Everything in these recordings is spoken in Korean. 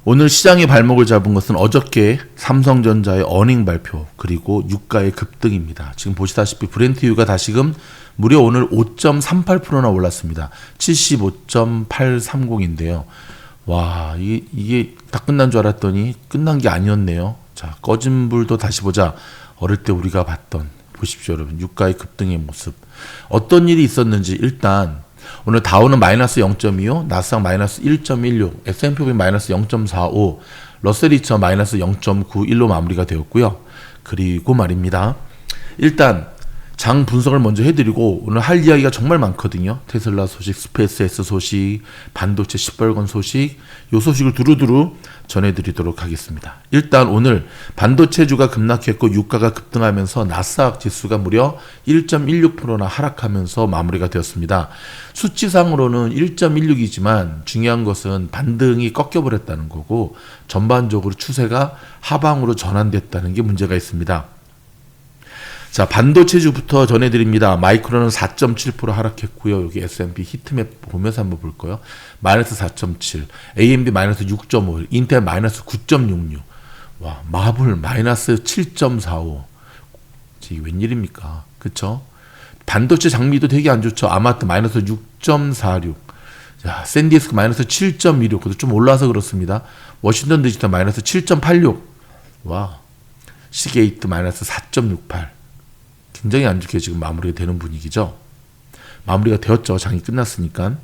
오늘 시장의 발목을 잡은 것은 어저께 삼성전자의 어닝 발표 그리고 유가의 급등입니다. 지금 보시다시피 브렌트유가 다시금 무려 오늘 5.38%나 올랐습니다. 75.830인데요. 와, 이게 다 끝난 줄 알았더니 끝난 게 아니었네요. 자, 꺼진 불도 다시 보자. 어릴 때 우리가 봤던, 보십시오 여러분, 유가의 급등의 모습. 어떤 일이 있었는지 일단 오늘 다우는 마이너스 0.25, 나스닥 마이너스 1.16, S&P 500 마이너스 0.45, 러셀 2000 마이너스 0.91로 마무리가 되었고요. 그리고 말입니다. 일단 장 분석을 먼저 해드리고 오늘 할 이야기가 정말 많거든요. 테슬라 소식, 스페이스X 소식, 반도체 시뻘건 소식, 요 소식을 두루두루 전해드리도록 하겠습니다. 일단 오늘 반도체주가 급락했고 유가가 급등하면서 나스닥 지수가 무려 1.16%나 하락하면서 마무리가 되었습니다. 수치상으로는 1.16이지만 중요한 것은 반등이 꺾여버렸다는 거고 전반적으로 추세가 하방으로 전환됐다는 게 문제가 있습니다. 자, 반도체주부터 전해드립니다. 마이크론은 4.7% 하락했고요. 여기 S&P 히트맵 보면서 한번 볼 거예요. 마이너스 4.7, AMD 마이너스 6.5, 인텔 마이너스 9.66, 와, 마블 마이너스 7.45. 이게 웬일입니까? 그쵸? 반도체 장비도 되게 안 좋죠. 아마트 마이너스 6.46. 자, 샌디스크 마이너스 7.16. 그것도 좀 올라서 그렇습니다. 워싱턴 디지털 마이너스 7.86. 와, 시게이트 마이너스 4.68. 굉장히 안 좋게 지금 마무리가 되는 분위기죠. 마무리가 되었죠. 장이 끝났으니까.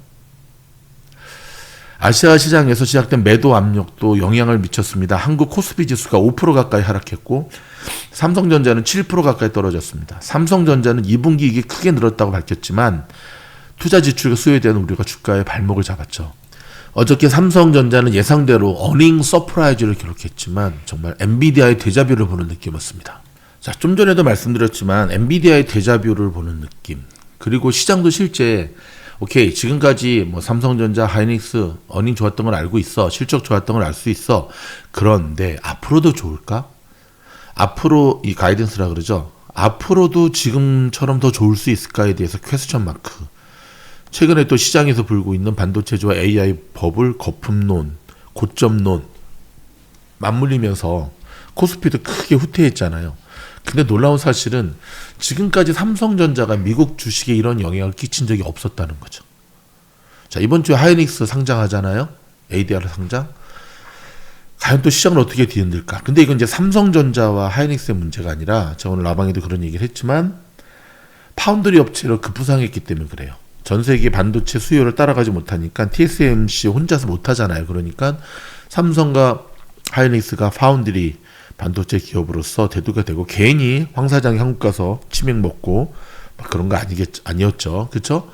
아시아 시장에서 시작된 매도 압력도 영향을 미쳤습니다. 한국 코스피 지수가 5% 가까이 하락했고 삼성전자는 7% 가까이 떨어졌습니다. 삼성전자는 2분기 이익이 크게 늘었다고 밝혔지만 투자 지출과 수요에 대한 우려가 주가의 발목을 잡았죠. 어저께 삼성전자는 예상대로 어닝 서프라이즈를 기록했지만 정말 엔비디아의 데자뷰를 보는 느낌이었습니다. 자, 좀 전에도 말씀드렸지만 엔비디아의 데자뷰를 보는 느낌. 그리고 시장도 실제 오케이, 지금까지 뭐 삼성전자, 하이닉스 어닝 좋았던 걸 알고 있어. 실적 좋았던 걸 알 수 있어. 그런데 앞으로도 좋을까? 앞으로 이 가이던스라 그러죠. 앞으로도 지금처럼 더 좋을 수 있을까에 대해서 퀘스천 마크. 최근에 또 시장에서 불고 있는 반도체주와 AI 버블 거품론, 고점론 맞물리면서 코스피도 크게 후퇴했잖아요. 근데 놀라운 사실은 지금까지 삼성전자가 미국 주식에 이런 영향을 끼친 적이 없었다는 거죠. 자, 이번 주에 하이닉스 상장하잖아요. ADR 상장. 과연 또 시장을 어떻게 뒤흔들까? 근데 이건 이제 삼성전자와 하이닉스의 문제가 아니라 제가 오늘 라방에도 그런 얘기를 했지만 파운드리 업체로 급부상했기 때문에 그래요. 전 세계 반도체 수요를 따라가지 못하니까 TSMC 혼자서 못하잖아요. 그러니까 삼성과 하이닉스가 파운드리 반도체 기업으로서 대두가 되고 괜히 황 사장이 한국 가서 치맥 먹고 막 그런 거 아니었죠. 그렇죠?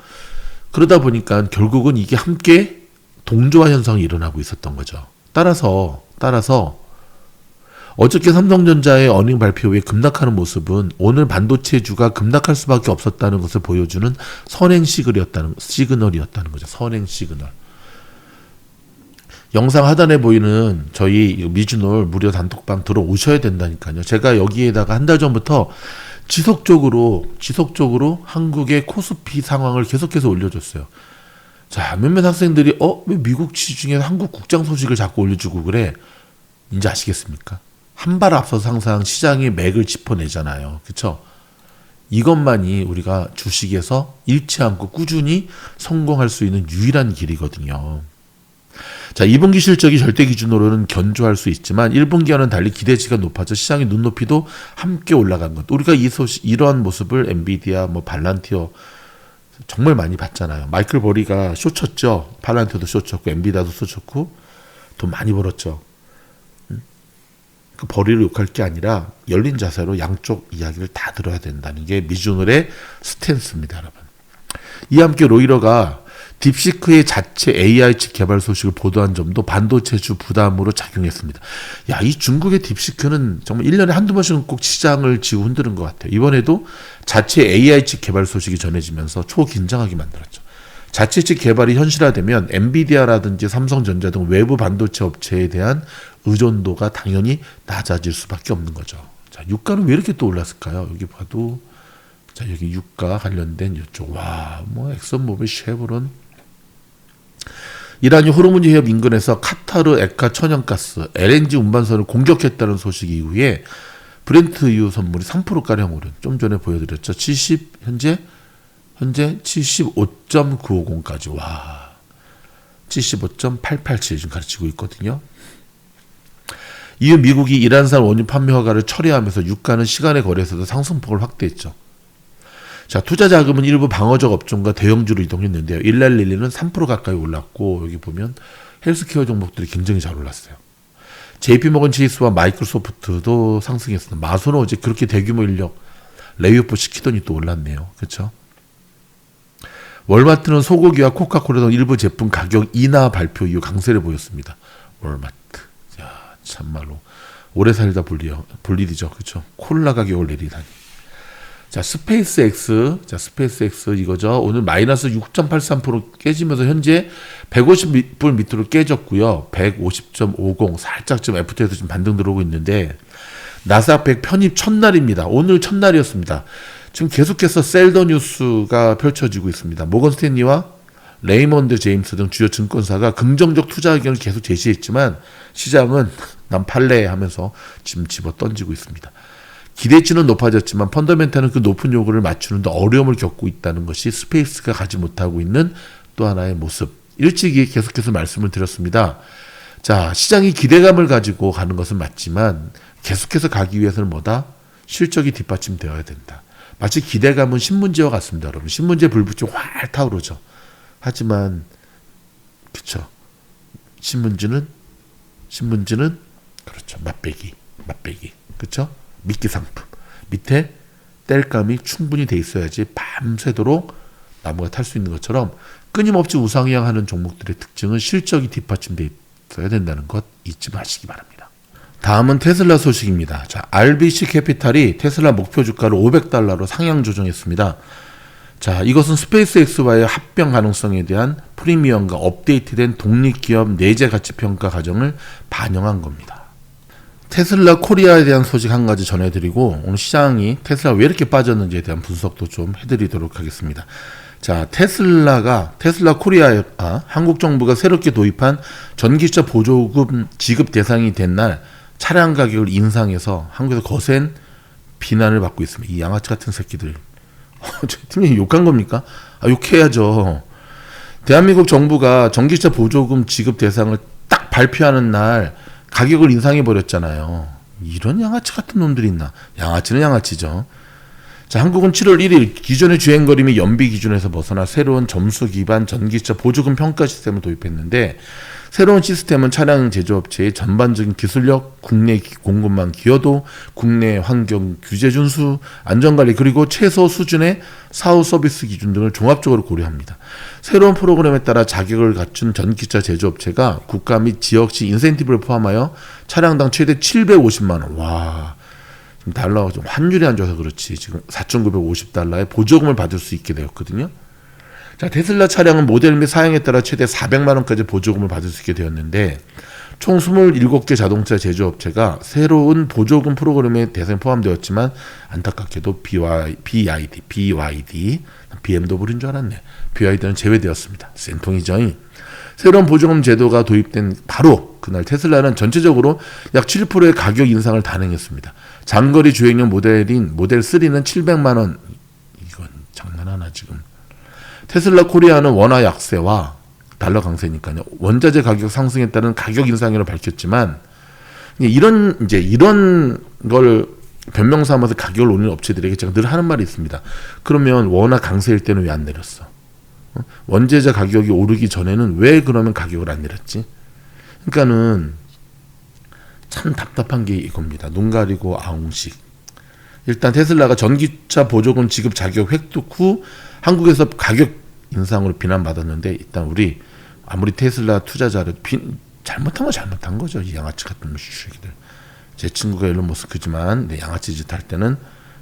그러다 보니까 결국은 이게 함께 동조화 현상이 일어나고 있었던 거죠. 따라서 어저께 삼성전자의 어닝 발표 후에 급락하는 모습은 오늘 반도체주가 급락할 수밖에 없었다는 것을 보여주는 선행 시그널이었다는 거죠. 선행 시그널. 영상 하단에 보이는 저희 미주놀 무료 단톡방 들어오셔야 된다니까요. 제가 여기에다가 한 달 전부터 지속적으로 한국의 코스피 상황을 계속해서 올려줬어요. 자, 몇몇 학생들이 왜 미국 시중에 한국 국장 소식을 자꾸 올려주고 그래? 이제 아시겠습니까? 한 발 앞서서 항상 시장의 맥을 짚어내잖아요. 그렇죠? 이것만이 우리가 주식에서 잃지 않고 꾸준히 성공할 수 있는 유일한 길이거든요. 자, 2분기 실적이 절대 기준으로는 견조할 수 있지만 1분기와는 달리 기대치가 높아져 시장의 눈높이도 함께 올라간 것. 우리가 이러한 모습을 엔비디아, 발란티어 정말 많이 봤잖아요. 마이클 버리가 쇼 쳤죠. 팔란티어도 쇼 쳤고 엔비디아도 쇼 쳤고 돈 많이 벌었죠. 그 버리를 욕할 게 아니라 열린 자세로 양쪽 이야기를 다 들어야 된다는 게 미주널의 스탠스입니다, 여러분. 이와 함께 로이러가 딥시크의 자체 AI 칩 개발 소식을 보도한 점도 반도체주 부담으로 작용했습니다. 야, 이 중국의 딥시크는 정말 1년에 한두 번씩은 꼭 시장을 지고 흔드는 것 같아요. 이번에도 자체 AI 칩 개발 소식이 전해지면서 초긴장하게 만들었죠. 자체 칩 개발이 현실화되면 엔비디아라든지 삼성전자 등 외부 반도체 업체에 대한 의존도가 당연히 낮아질 수밖에 없는 거죠. 자, 유가는 왜 이렇게 또 올랐을까요? 여기 봐도 자, 여기 유가 관련된 이쪽 와, 엑선모빌, 쉐보론 이란이 호르무즈 해협 인근에서 카타르 에카 천연가스 LNG 운반선을 공격했다는 소식 이후에 브렌트유 선물이 3%가량 오른, 좀 전에 보여드렸죠. 현재 75.950까지 와 75.887 지금 가르치고 있거든요. 이후 미국이 이란산 원유 판매 허가를 철회하면서 유가는 시간의 거래에서도 상승폭을 확대했죠. 자, 투자 자금은 일부 방어적 업종과 대형주로 이동했는데요. 일랄릴리는 3% 가까이 올랐고, 여기 보면 헬스케어 종목들이 굉장히 잘 올랐어요. JP모건 체이스와 마이크로소프트도 상승했습니다. 마소는 어제 그렇게 대규모 인력 레이오프 시키더니 또 올랐네요. 그렇죠? 월마트는 소고기와 코카콜라 등 일부 제품 가격 인하 발표 이후 강세를 보였습니다. 월마트. 야, 참말로 오래 살다 볼 일이죠. 그렇죠? 콜라 가격을 내리다니. 자, 스페이스X 이거죠. 오늘 마이너스 6.83% 깨지면서 현재 150불 밑으로 깨졌고요. 150.50 살짝 좀 FT에서 지금 반등 들어오고 있는데 나스닥 100 편입 첫날입니다. 오늘 첫날이었습니다. 지금 계속해서 셀더 뉴스가 펼쳐지고 있습니다. 모건 스탠리와 레이먼드 제임스 등 주요 증권사가 긍정적 투자 의견을 계속 제시했지만 시장은 난 팔래 하면서 지금 집어 던지고 있습니다. 기대치는 높아졌지만 펀더멘탈은 그 높은 요구를 맞추는데 어려움을 겪고 있다는 것이 스페이스가 가지 못하고 있는 또 하나의 모습. 일찍이 계속해서 말씀을 드렸습니다. 자, 시장이 기대감을 가지고 가는 것은 맞지만 계속해서 가기 위해서는 뭐다? 실적이 뒷받침되어야 된다. 마치 기대감은 신문지와 같습니다, 여러분. 신문지에 불 붙이고 활 타오르죠. 하지만 그렇죠. 신문지는 그렇죠. 맛배기. 그렇죠? 미끼 상품. 밑에 땔감이 충분히 돼 있어야지 밤새도록 나무가 탈 수 있는 것처럼 끊임없이 우상향하는 종목들의 특징은 실적이 뒷받침돼 있어야 된다는 것 잊지 마시기 바랍니다. 다음은 테슬라 소식입니다. 자, RBC 캐피탈이 테슬라 목표 주가를 $500로 상향 조정했습니다. 자, 이것은 스페이스X와의 합병 가능성에 대한 프리미엄과 업데이트된 독립기업 내재 가치 평가 과정을 반영한 겁니다. 테슬라 코리아에 대한 소식 한 가지 전해드리고 오늘 시장이 테슬라 왜 이렇게 빠졌는지에 대한 분석도 좀 해드리도록 하겠습니다. 자, 테슬라 코리아 한국 정부가 새롭게 도입한 전기차 보조금 지급 대상이 된 날 차량 가격을 인상해서 한국에서 거센 비난을 받고 있습니다. 이 양아치 같은 새끼들. 팀장님 욕한 겁니까? 욕해야죠. 대한민국 정부가 전기차 보조금 지급 대상을 딱 발표하는 날 가격을 인상해 버렸잖아요. 이런 양아치 같은 놈들이 있나? 양아치는 양아치죠. 자, 한국은 7월 1일 기존의 주행거리 및 연비 기준에서 벗어나 새로운 점수 기반 전기차 보조금 평가 시스템을 도입했는데 새로운 시스템은 차량 제조업체의 전반적인 기술력, 국내 공급망 기여도, 국내 환경 규제 준수, 안전관리 그리고 최소 수준의 사후 서비스 기준 등을 종합적으로 고려합니다. 새로운 프로그램에 따라 자격을 갖춘 전기차 제조업체가 국가 및 지역시 인센티브를 포함하여 차량당 최대 750만 원. 와, 달러 좀 환율이 안 좋아서 그렇지 지금 4,950달러의 보조금을 받을 수 있게 되었거든요. 자, 테슬라 차량은 모델 및 사양에 따라 최대 400만 원까지 보조금을 받을 수 있게 되었는데 총 27개 자동차 제조업체가 새로운 보조금 프로그램에 대상에 포함되었지만 안타깝게도 BYD, BMW인 줄 알았네. BYD는 제외되었습니다. 센통이죠. 새로운 보조금 제도가 도입된 바로 그날 테슬라는 전체적으로 약 7%의 가격 인상을 단행했습니다. 장거리 주행용 모델인 모델 3는 700만 원. 이건 장난하나 지금. 테슬라 코리아는 원화 약세와 달러 강세니까요. 원자재 가격 상승에 따른 가격 인상이라고 밝혔지만 이런 걸 변명 삼아서 가격을 올리는 업체들에게 제가 늘 하는 말이 있습니다. 그러면 원화 강세일 때는 왜 안 내렸어? 원재재 가격이 오르기 전에는 왜 그러면 가격을 안 내렸지? 그러니까는 참 답답한 게 이겁니다. 눈 가리고 아웅식. 일단 테슬라가 전기차 보조금 지급 자격 획득 후 한국에서 가격 인상으로 비난받았는데 일단 우리 아무리 테슬라 투자자를 잘못한 건 잘못한 거죠. 이 양아치 같은 새끼들. 제 친구가 일론 머스크지만 양아치 짓 할 때는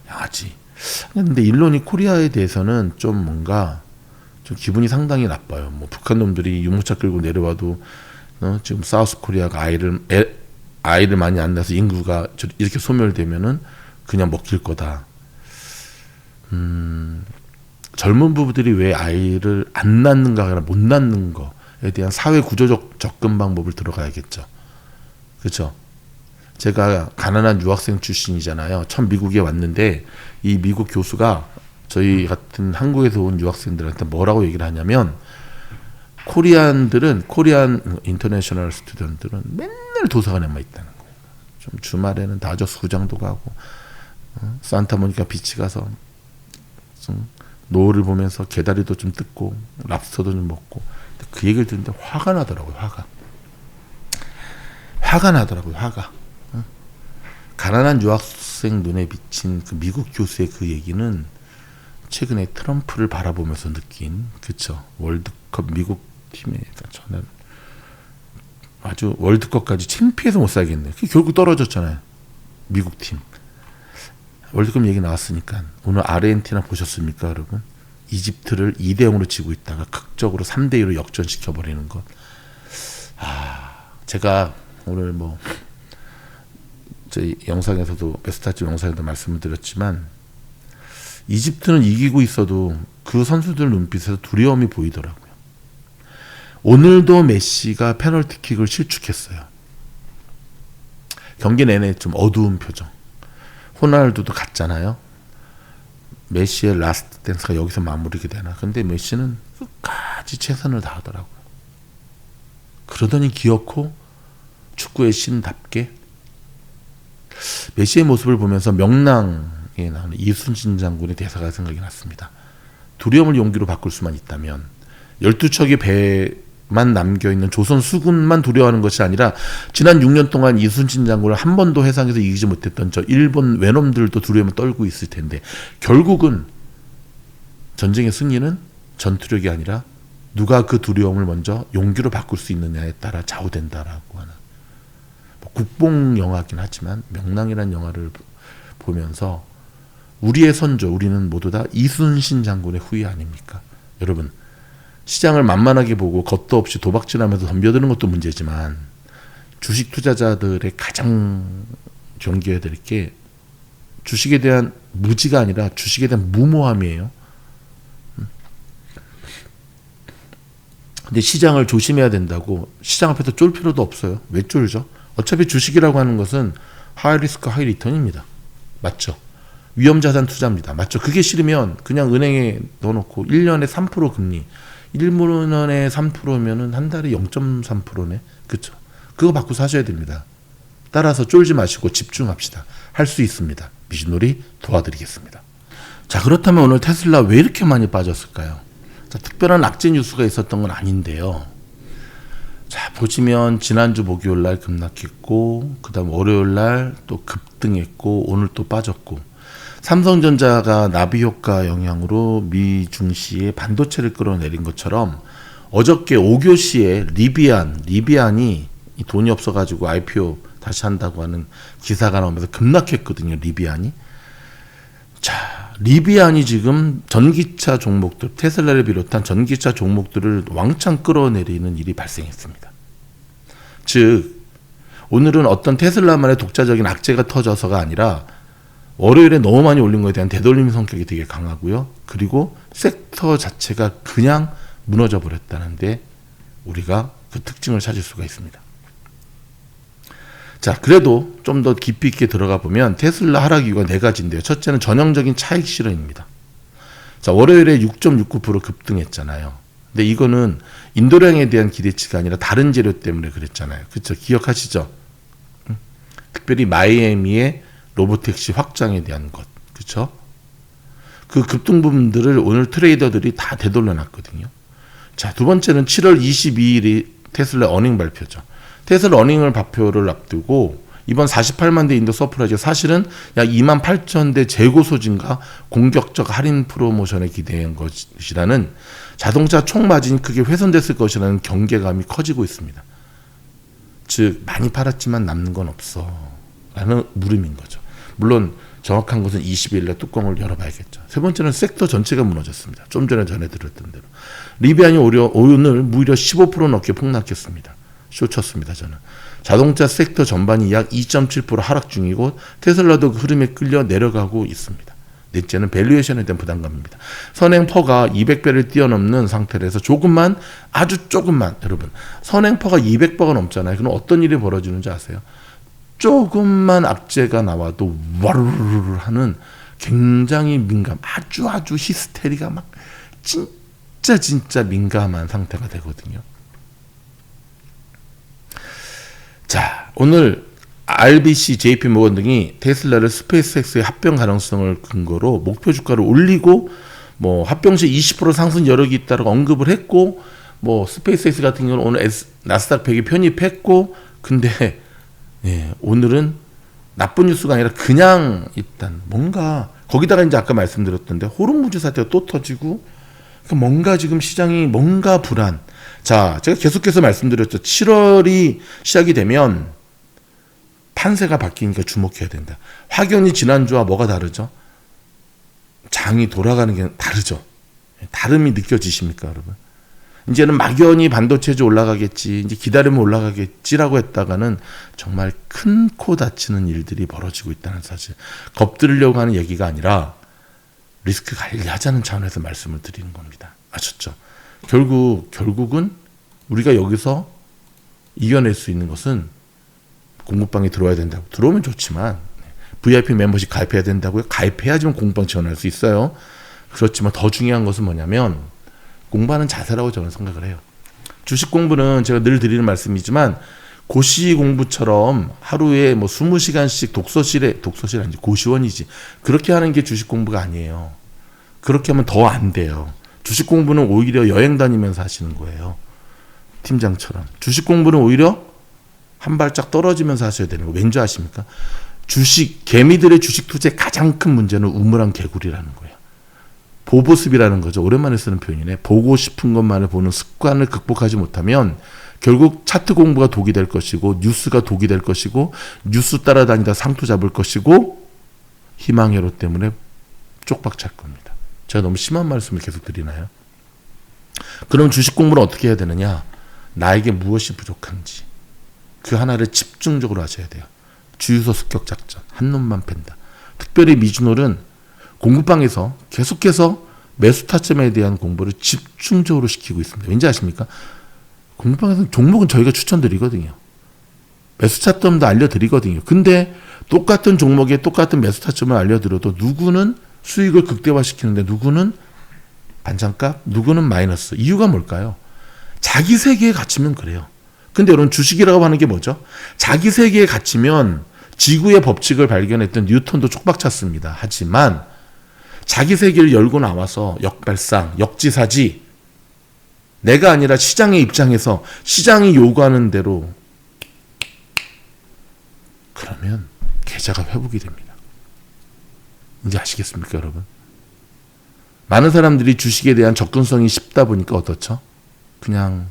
양아치. 근데 일론이 코리아에 대해서는 좀 뭔가 좀 기분이 상당히 나빠요. 뭐 북한 놈들이 유모차 끌고 내려와도 지금 사우스 코리아가 아이를 많이 안 낳아서 인구가 이렇게 소멸되면은 그냥 먹힐 거다. 젊은 부부들이 왜 아이를 안 낳는가 아니라 못 낳는 거에 대한 사회 구조적 접근 방법을 들어가야겠죠. 그렇죠? 제가 가난한 유학생 출신이잖아요. 처음 미국에 왔는데 이 미국 교수가 저희 같은 한국에서 온 유학생들한테 뭐라고 얘기를 하냐면 코리안 인터내셔널 스튜던트들은 맨날 도서관에만 있다는 거예요. 좀 주말에는 다저스 구장도 가고 산타모니카 비치 가서 좀 노을을 보면서 개다리도 좀 뜯고 랍스터도 좀 먹고 그 얘기를 듣는데 화가 나더라고요. 화가 나더라고요. 가난한 유학생 눈에 비친 그 미국 교수의 그 얘기는 최근에 트럼프를 바라보면서 느낀 그쵸 월드컵 미국 팀에 저는 아주 월드컵까지 창피해서 못 살겠네요. 결국 떨어졌잖아요. 미국 팀. 월드컵 얘기 나왔으니까 오늘 아르헨티나 보셨습니까, 여러분? 이집트를 2대0으로 지고 있다가 극적으로 3대2로 역전시켜버리는 것. 제가 오늘 저희 영상에서도 베스타즈 영상에도 말씀을 드렸지만 이집트는 이기고 있어도 그 선수들 눈빛에서 두려움이 보이더라고요. 오늘도 메시가 페널티킥을 실축했어요. 경기 내내 좀 어두운 표정. 호날두도 갔잖아요. 메시의 라스트 댄스가 여기서 마무리가 되나. 근데 메시는 끝까지 최선을 다하더라고요. 그러더니 기어코 축구의 신답게 메시의 모습을 보면서 명랑에 나오는 이순신 장군의 대사가 생각이 났습니다. 두려움을 용기로 바꿀 수만 있다면 12척의 배만 남겨있는 조선 수군만 두려워하는 것이 아니라 지난 6년 동안 이순신 장군을 한 번도 해상에서 이기지 못했던 저 일본 외놈들도 두려움을 떨고 있을 텐데 결국은 전쟁의 승리는 전투력이 아니라 누가 그 두려움을 먼저 용기로 바꿀 수 있느냐에 따라 좌우된다라고 하는 국뽕 영화긴 하지만 명랑이라는 영화를 보면서 우리의 선조, 우리는 모두 다 이순신 장군의 후예 아닙니까? 여러분, 시장을 만만하게 보고 겁도 없이 도박질하면서 덤벼드는 것도 문제지만 주식 투자자들의 가장 경계해야 될 게 주식에 대한 무지가 아니라 주식에 대한 무모함이에요. 근데 시장을 조심해야 된다고 시장 앞에서 쫄 필요도 없어요. 왜 쫄죠? 어차피 주식이라고 하는 것은 하이 리스크 하이 리턴입니다. 맞죠? 위험자산 투자입니다. 맞죠? 그게 싫으면 그냥 은행에 넣어놓고 1년에 3% 금리 1년에 3%면은 한 달에 0.3%네. 그쵸? 그거 받고 사셔야 됩니다. 따라서 쫄지 마시고 집중합시다. 할 수 있습니다. 미신놀이 도와드리겠습니다. 자, 그렇다면 오늘 테슬라 왜 이렇게 많이 빠졌을까요? 자, 특별한 악재 뉴스가 있었던 건 아닌데요. 자, 보시면 지난주 목요일날 급락했고 그 다음 월요일날 또 급등했고 오늘 또 빠졌고 삼성전자가 나비 효과 영향으로 미 중시의 반도체를 끌어내린 것처럼 어저께 5교시에 리비안이 돈이 없어가지고 IPO 다시 한다고 하는 기사가 나오면서 급락했거든요. 리비안이. 자, 리비안이 지금 전기차 종목들, 테슬라를 비롯한 전기차 종목들을 왕창 끌어내리는 일이 발생했습니다. 즉, 오늘은 어떤 테슬라만의 독자적인 악재가 터져서가 아니라 월요일에 너무 많이 올린 것에 대한 되돌림 성격이 되게 강하고요. 그리고 섹터 자체가 그냥 무너져 버렸다는데 우리가 그 특징을 찾을 수가 있습니다. 자, 그래도 좀 더 깊이 있게 들어가 보면 테슬라 하락 이유가 네 가지인데요. 첫째는 전형적인 차익 실현입니다. 자, 월요일에 6.69% 급등했잖아요. 근데 이거는 인도량에 대한 기대치가 아니라 다른 재료 때문에 그랬잖아요. 그렇죠? 기억하시죠? 특별히 마이애미의 로보택시 확장에 대한 것. 그렇죠? 그 급등 부분들을 오늘 트레이더들이 다 되돌려놨거든요. 자, 두 번째는 7월 22일이 테슬라 어닝 발표죠. 테슬라 어닝을 발표를 앞두고 이번 48만 대 인도 서프라이즈 사실은 약 2만 8천 대 재고 소진과 공격적 할인 프로모션에 기대한 것이라는 자동차 총 마진이 크게 훼손됐을 것이라는 경계감이 커지고 있습니다. 즉 많이 팔았지만 남는 건 없어 라는 물음인 거죠. 물론 정확한 것은 20일에 뚜껑을 열어봐야겠죠. 세 번째는 섹터 전체가 무너졌습니다. 좀 전에 전해드렸던 대로. 리비안이 오늘 무려 15% 넘게 폭락했습니다. 쇼쳤습니다. 저는. 자동차 섹터 전반이 약 2.7% 하락 중이고 테슬라도 그 흐름에 끌려 내려가고 있습니다. 넷째는 밸류에이션에 대한 부담감입니다. 선행퍼가 200배를 뛰어넘는 상태에서 조금만, 아주 조금만, 여러분 선행퍼가 200배가 넘잖아요. 그럼 어떤 일이 벌어지는지 아세요? 조금만 악재가 나와도 와르르르 하는 굉장히 민감, 아주 히스테리가 막 진짜 민감한 상태가 되거든요. 자, 오늘 RBC, JP모건 등이 테슬라를 스페이스X의 합병 가능성을 근거로 목표 주가를 올리고 뭐 합병 시 20% 상승 여력이 있다고 언급을 했고, 뭐 스페이스X 같은 경우는 오늘 나스닥 100에 편입했고, 근데 오늘은 나쁜 뉴스가 아니라 그냥 일단 뭔가 거기다가 이제 아까 말씀드렸던데 호르무즈 사태가 또 터지고, 뭔가 지금 시장이 뭔가 불안. 자, 제가 계속해서 말씀드렸죠. 7월이 시작이 되면 판세가 바뀌니까 주목해야 된다. 확연히 지난주와 뭐가 다르죠? 장이 돌아가는 게 다르죠. 다름이 느껴지십니까, 여러분? 이제는 막연히 반도체주 올라가겠지, 이제 기다리면 올라가겠지라고 했다가는 정말 큰 코 다치는 일들이 벌어지고 있다는 사실. 겁들으려고 하는 얘기가 아니라 리스크 관리하자는 차원에서 말씀을 드리는 겁니다. 아셨죠? 결국은 우리가 여기서 이겨낼 수 있는 것은 공부방에 들어와야 된다고. 들어오면 좋지만 VIP 멤버십 가입해야 된다고요? 가입해야지만 공부방 지원할 수 있어요. 그렇지만 더 중요한 것은 뭐냐면 공부하는 자세라고 저는 생각을 해요. 주식 공부는 제가 늘 드리는 말씀이지만 고시 공부처럼 하루에 뭐 20시간씩 독서실 아니지, 고시원이지, 그렇게 하는 게 주식 공부가 아니에요. 그렇게 하면 더 안 돼요. 주식 공부는 오히려 여행 다니면서 하시는 거예요. 팀장처럼. 주식 공부는 오히려 한 발짝 떨어지면서 하셔야 되는 거. 왠지 아십니까? 개미들의 주식 투자의 가장 큰 문제는 우물안 개구리라는 거예요. 보보습이라는 거죠. 오랜만에 쓰는 표현이네. 보고 싶은 것만을 보는 습관을 극복하지 못하면 결국 차트 공부가 독이 될 것이고, 뉴스가 독이 될 것이고, 뉴스 따라다니다 상투 잡을 것이고, 희망회로 때문에 쪽박 찰 겁니다. 제가 너무 심한 말씀을 계속 드리나요? 그럼 주식 공부는 어떻게 해야 되느냐? 나에게 무엇이 부족한지 그 하나를 집중적으로 하셔야 돼요. 주유소 습격 작전, 한 놈만 팬다. 특별히 미주놀은 공부방에서 계속해서 매수 타점에 대한 공부를 집중적으로 시키고 있습니다. 왠지 아십니까? 공부방에서 종목은 저희가 추천드리거든요. 매수 타점도 알려드리거든요. 근데 똑같은 종목에 똑같은 매수 타점을 알려드려도 누구는 수익을 극대화시키는데 누구는 반찬값, 누구는 마이너스. 이유가 뭘까요? 자기 세계에 갇히면 그래요. 근데 여러분, 주식이라고 하는 게 뭐죠? 자기 세계에 갇히면 지구의 법칙을 발견했던 뉴턴도 촉박찼습니다. 하지만 자기 세계를 열고 나와서 역발상, 역지사지, 내가 아니라 시장의 입장에서 시장이 요구하는 대로, 그러면 계좌가 회복이 됩니다. 이제 아시겠습니까, 여러분? 많은 사람들이 주식에 대한 접근성이 쉽다 보니까 어떻죠? 그냥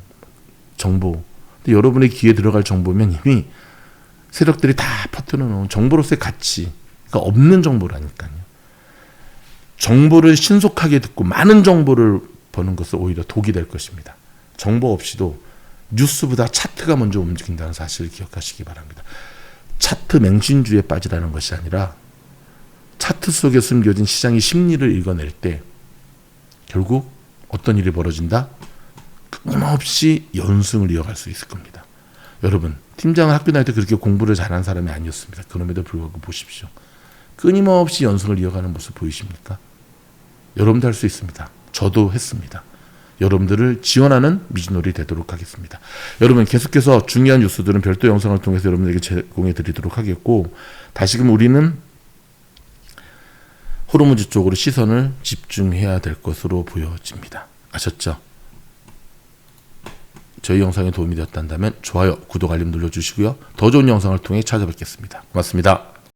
정보. 근데 여러분의 귀에 들어갈 정보면 이미 세력들이 다 퍼뜨려 놓은 정보로서의 가치, 그러니까 없는 정보라니까요. 정보를 신속하게 듣고 많은 정보를 버는 것은 오히려 독이 될 것입니다. 정보 없이도 뉴스보다 차트가 먼저 움직인다는 사실을 기억하시기 바랍니다. 차트 맹신주의에 빠지라는 것이 아니라 차트 속에 숨겨진 시장의 심리를 읽어낼 때 결국 어떤 일이 벌어진다? 끊임없이 연승을 이어갈 수 있을 겁니다. 여러분, 팀장은 학교 다닐 때 그렇게 공부를 잘한 사람이 아니었습니다. 그럼에도 불구하고 보십시오. 끊임없이 연승을 이어가는 모습 보이십니까? 여러분도 할 수 있습니다. 저도 했습니다. 여러분들을 지원하는 미주놀이 되도록 하겠습니다. 여러분, 계속해서 중요한 뉴스들은 별도 영상을 통해서 여러분에게 제공해 드리도록 하겠고, 다시금 우리는 호르무즈 쪽으로 시선을 집중해야 될 것으로 보여집니다. 아셨죠? 저희 영상에 도움이 되었다면 좋아요, 구독, 알림 눌러주시고요. 더 좋은 영상을 통해 찾아뵙겠습니다. 고맙습니다.